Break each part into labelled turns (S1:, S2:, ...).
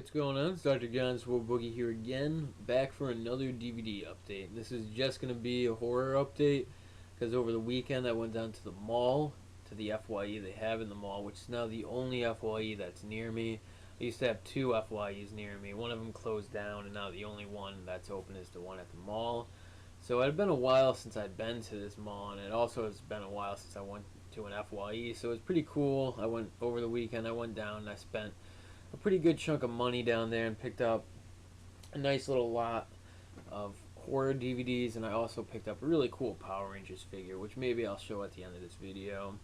S1: what's going on? It's Dr. John's World Boogie here again, back for another DVD update. This is just going to be a horror update, because over the weekend I went down to the mall, to the FYE they have in the mall, which is now the only FYE that's near me. I used to have two FYEs near me. One of them closed down, and now the only one that's open is the one at the mall. So it had been a while since I'd been to this mall, and it also has been a while since I went to an FYE, so it was pretty cool. I went over the weekend, I went down, and I spent a pretty good chunk of money down there and picked up a nice little lot of horror DVDs, and I also picked up a really cool Power Rangers figure, which maybe I'll show at the end of this video.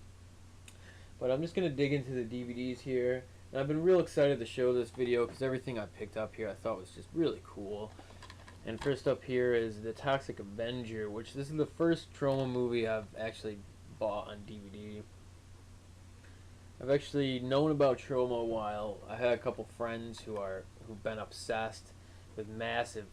S1: But I'm just going to dig into the DVDs here, and I've been real excited to show this video because everything I picked up here I thought was just really cool. And first up here is the Toxic Avenger, which this is the first Troma movie I've actually bought on DVD. I've actually known about Troma a while. I had a couple friends who've been obsessed with massive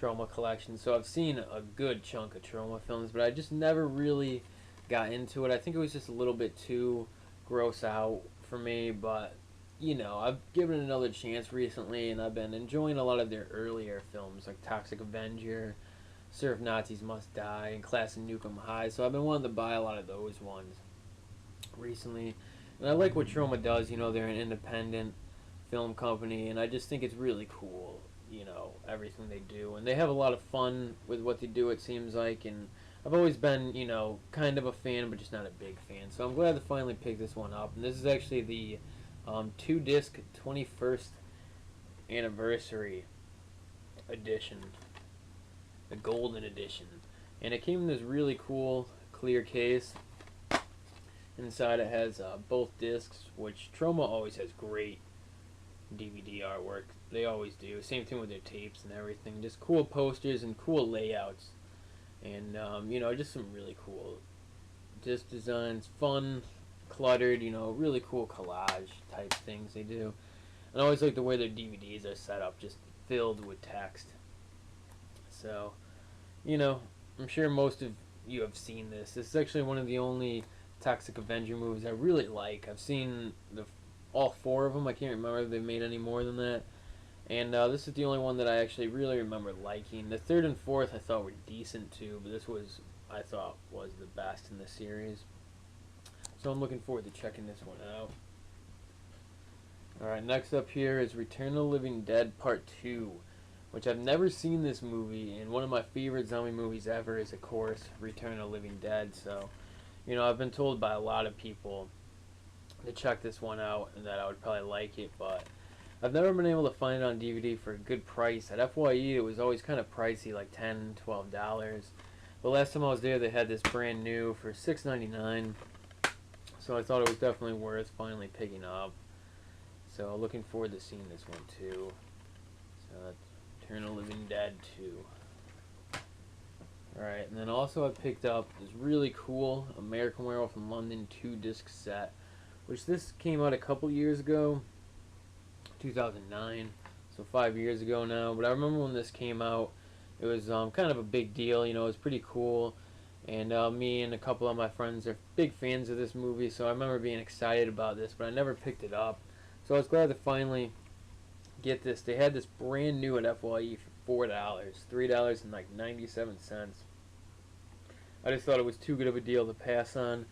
S1: Troma collections, so I've seen a good chunk of Troma films, but I just never really got into it. I think it was just a little bit too gross out for me, but you know, I've given it another chance recently, and I've been enjoying a lot of their earlier films like Toxic Avenger, Surf Nazis Must Die, and Class of Nukem High, so I've been wanting to buy a lot of those ones recently. And I like what Troma does. You know, they're an independent film company, and I just think it's really cool, you know, everything they do. And they have a lot of fun with what they do, it seems like, and I've always been, you know, kind of a fan, but just not a big fan. So I'm glad to finally pick this one up. And this is actually the 2-disc 21st anniversary edition, the golden edition. And it came in this really cool clear case. Inside it has both discs, which Troma always has great DVD artwork. They always do. Same thing with their tapes and everything. Just cool posters and cool layouts. And, you know, just some really cool disc designs. Fun, cluttered, you know, really cool collage type things they do. And I always like the way their DVDs are set up, just filled with text. So, you know, I'm sure most of you have seen this. This is actually one of the only Toxic Avenger movies I really like. I've seen all 4 of them. I can't remember if they made any more than that. And this is the only one that I actually really remember liking. The 3rd and 4th I thought were decent too, but this was, I thought, was the best in the series. So I'm looking forward to checking this one out. Alright, next up here is Return of the Living Dead Part 2, which I've never seen this movie, and one of my favorite zombie movies ever is, of course, Return of the Living Dead. So, you know, I've been told by a lot of people to check this one out and that I would probably like it, but I've never been able to find it on DVD for a good price. At FYE it was always kind of pricey, like $10, $12. But last time I was there they had this brand new for $6.99, so I thought it was definitely worth finally picking up. So looking forward to seeing this one too. So that's Return of the Living Dead 2. Alright, and then also I picked up this really cool American Werewolf in London 2-disc set, which this came out a couple years ago, 2009, so 5 years ago now. But I remember when this came out, it was kind of a big deal. You know, it was pretty cool, and me and a couple of my friends are big fans of this movie, so I remember being excited about this, but I never picked it up. So I was glad to finally get this. They had this brand new at FYE for $4, $3.97. I just thought it was too good of a deal to pass on.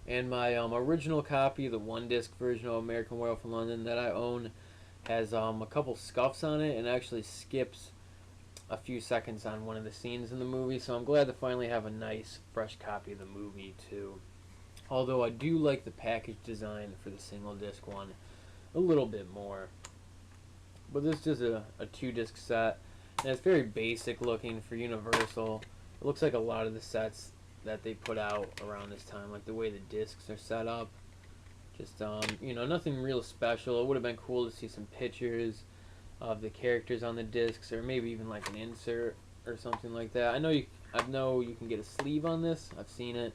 S1: And my original copy, the 1-disc version of American Werewolf in London that I own, has a couple scuffs on it and actually skips a few seconds on one of the scenes in the movie. So I'm glad to finally have a nice, fresh copy of the movie too. Although I do like the package design for the single-disc one a little bit more. But this is a 2-disc set, and it's very basic looking for Universal. It looks like a lot of the sets that they put out around this time, like the way the discs are set up. Just, you know, nothing real special. It would have been cool to see some pictures of the characters on the discs, or maybe even like an insert or something like that. I know you can get a sleeve on this. I've seen it,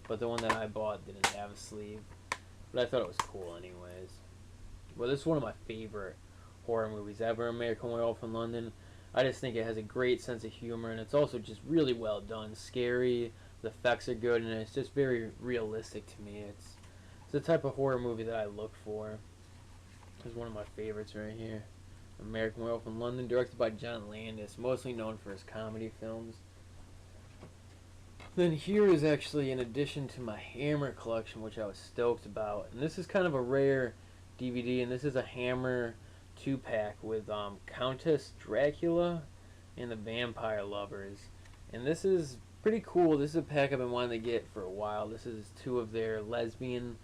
S1: but the one that I bought didn't have a sleeve. But I thought it was cool anyways. Well, this is one of my favorite horror movies ever, American Werewolf in London. I just think it has a great sense of humor, and it's also just really well done. Scary, the effects are good, and it's just very realistic to me. It's the type of horror movie that I look for. It's one of my favorites right here. American Werewolf in London, directed by John Landis, mostly known for his comedy films. Then here is actually an addition to my Hammer collection, which I was stoked about. And this is kind of a rare DVD, and this is a Hammer 2-pack with Countess Dracula and the Vampire Lovers. And this is pretty cool. This is a pack I've been wanting to get for a while. This is 2 of their lesbian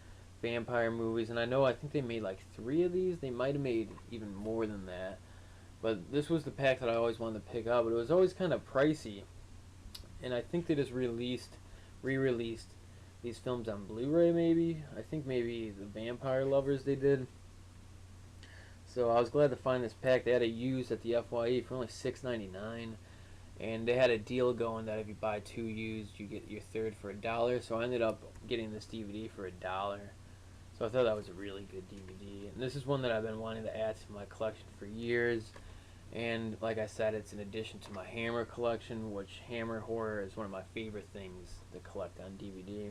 S1: vampire movies, and I think they made like 3 of these. They might have made even more than that. But this was the pack that I always wanted to pick up, but it was always kind of pricey. And I think they just re-released these films on Blu-ray maybe. I think maybe the Vampire Lovers they did. So I was glad to find this pack. They had it used at the FYE for only $6.99. And they had a deal going that if you buy 2 used, you get your third for $1. So I ended up getting this DVD for $1. So I thought that was a really good DVD. And this is one that I've been wanting to add to my collection for years. And like I said, it's an addition to my Hammer collection, which Hammer horror is one of my favorite things to collect on DVD.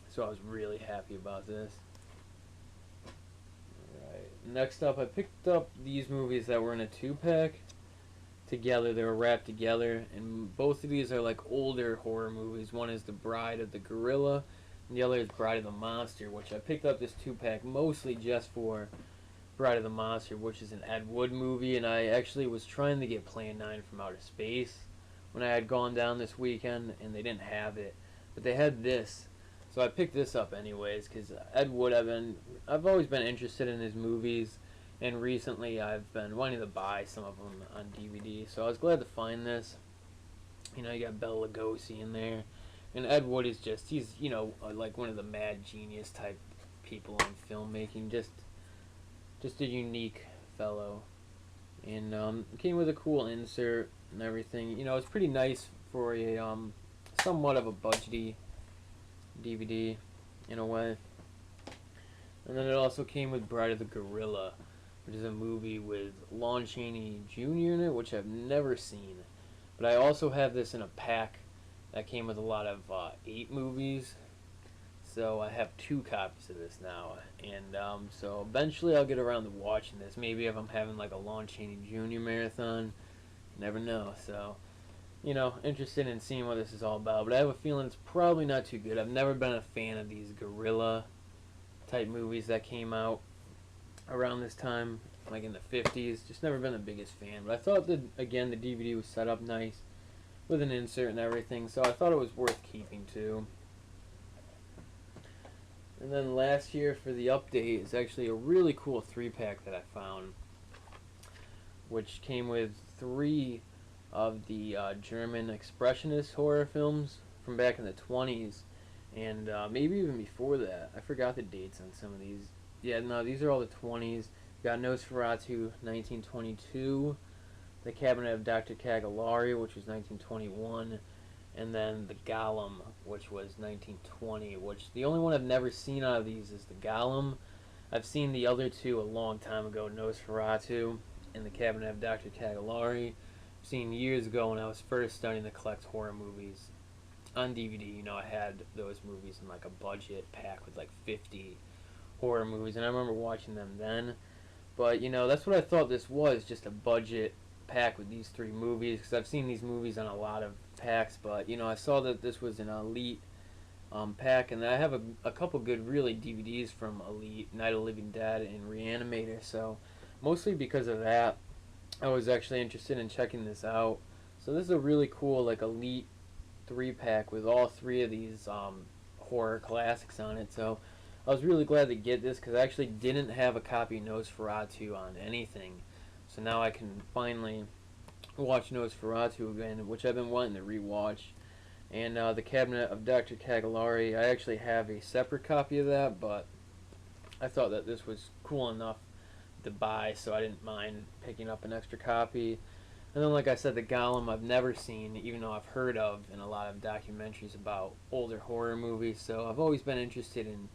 S1: So I was really happy about this. Alright, next up, I picked up these movies that were in a 2-pack together. They were wrapped together, and both of these are like older horror movies. One is The Bride of the Gorilla, and the other is Bride of the Monster, which I picked up this 2-pack mostly just for Bride of the Monster, which is an Ed Wood movie, and I actually was trying to get Plan 9 from Outer Space when I had gone down this weekend, and they didn't have it, but they had this, so I picked this up anyways, because Ed Wood, I've always been interested in his movies, and recently I've been wanting to buy some of them on DVD, so I was glad to find this. You know, you got Bela Lugosi in there, and Ed Wood is he's, you know, like one of the mad genius type people in filmmaking, just a unique fellow. And it came with a cool insert and everything. You know, it's pretty nice for a somewhat of a budgety DVD in a way. And then it also came with Bride of the Gorilla, which is a movie with Lon Chaney Jr. in it, which I've never seen. But I also have this in a pack that came with a lot of 8 movies. So I have 2 copies of this now, and so eventually I'll get around to watching this. Maybe if I'm having like a Lon Chaney Jr. marathon, never know. So, you know, interested in seeing what this is all about. But I have a feeling it's probably not too good. I've never been a fan of these gorilla type movies that came out around this time, like in the 50s. Just never been the biggest fan. But I thought that, again, the DVD was set up nice with an insert and everything, so I thought it was worth keeping too. And then last year for the update is actually a really cool 3-pack that I found, which came with 3 of the German Expressionist horror films from back in the 20s, and maybe even before that. I forgot the dates on some of these. Yeah, no, these are all the 20s. You got Nosferatu, 1922, The Cabinet of Dr. Caligari, which was 1921, and then The Golem, which was 1920, which the only one I've never seen out of these is The Golem. I've seen the other 2 a long time ago, Nosferatu and The Cabinet of Dr. Caligari. I've seen years ago when I was first starting to collect horror movies on DVD. You know, I had those movies in like a budget pack with like 50 horror movies, and I remember watching them then. But, you know, that's what I thought this was, just a budget pack with these 3 movies, because I've seen these movies on a lot of packs, but, you know, I saw that this was an Elite pack, and I have a couple good, really, DVDs from Elite, Night of the Living Dead, and Reanimator, so mostly because of that, I was actually interested in checking this out. So this is a really cool, like, Elite 3-pack with all 3 of these horror classics on it, so I was really glad to get this, because I actually didn't have a copy of Nosferatu on anything. So now I can finally watch Nosferatu again, which I've been wanting to rewatch. And The Cabinet of Dr. Caligari, I actually have a separate copy of that, but I thought that this was cool enough to buy, so I didn't mind picking up an extra copy. And then, like I said, The Golem I've never seen, even though I've heard of in a lot of documentaries about older horror movies, so I've always been interested in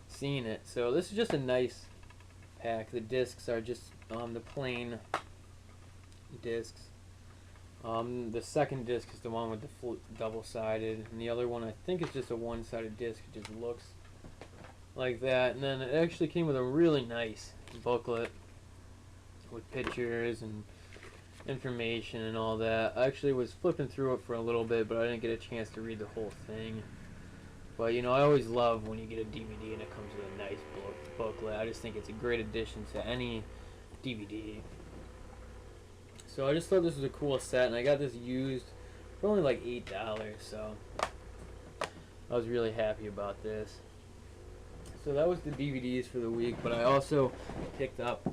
S1: seeing it. So this is just a nice pack. The discs are just the plain discs. The second disc is the one with the double-sided, and the other one I think is just a one-sided disc. It just looks like that. And then it actually came with a really nice booklet with pictures and information and all that. I actually was flipping through it for a little bit, but I didn't get a chance to read the whole thing. But you know, I always love when you get a DVD and it comes with a nice booklet. I just think it's a great addition to any DVD. So I just thought this was a cool set, and I got this used for only like $8, so I was really happy about this. So that was the DVDs for the week, but I also picked up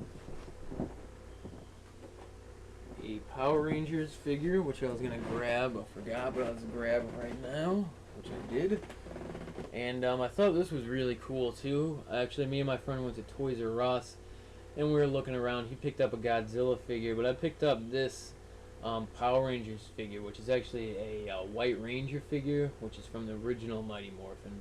S1: a Power Rangers figure, which I was going to grab. I forgot, but I was grabbing right now, which I did. And I thought this was really cool too. Actually, me and my friend went to Toys R Us, and we were looking around. He picked up a Godzilla figure, but I picked up this Power Rangers figure, which is actually a White Ranger figure, which is from the original Mighty Morphin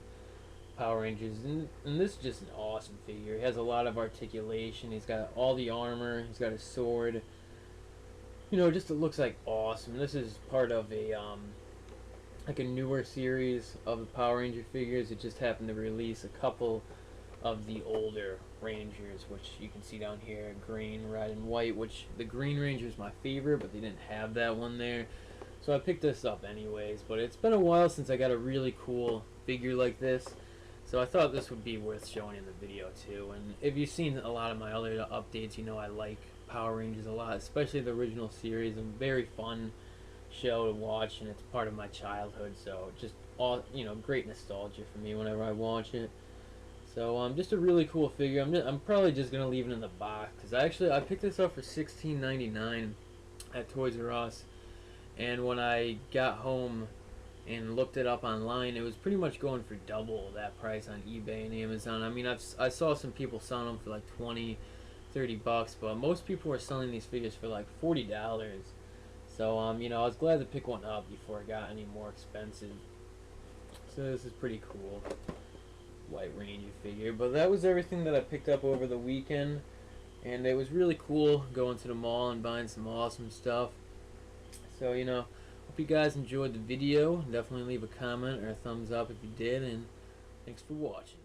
S1: Power Rangers. And this is just an awesome figure. He has a lot of articulation. He's got all the armor. He's got a sword. You know, just it looks like awesome. This is part of a like a newer series of the Power Ranger figures. It just happened to release a couple of the older Rangers, which you can see down here, green, red, and white, which the Green Ranger is my favorite, but they didn't have that one there. So I picked this up anyways, but it's been a while since I got a really cool figure like this. So I thought this would be worth showing in the video too. And if you've seen a lot of my other updates, you know I like Power Rangers a lot, especially the original series. A very fun show to watch, and it's part of my childhood, so just all, you know, great nostalgia for me whenever I watch it. So just a really cool figure. I'm probably just gonna leave it in the box, because I picked this up for $16.99 at Toys R Us, and when I got home and looked it up online, it was pretty much going for double that price on eBay and Amazon. I mean, I saw some people selling them for like 20, 30 bucks, but most people were selling these figures for like $40. So you know, I was glad to pick one up before it got any more expensive. So this is pretty cool, White Ranger figure. But that was everything that I picked up over the weekend, and it was really cool going to the mall and buying some awesome stuff. So you know, hope you guys enjoyed the video. Definitely leave a comment or a thumbs up if you did, and thanks for watching.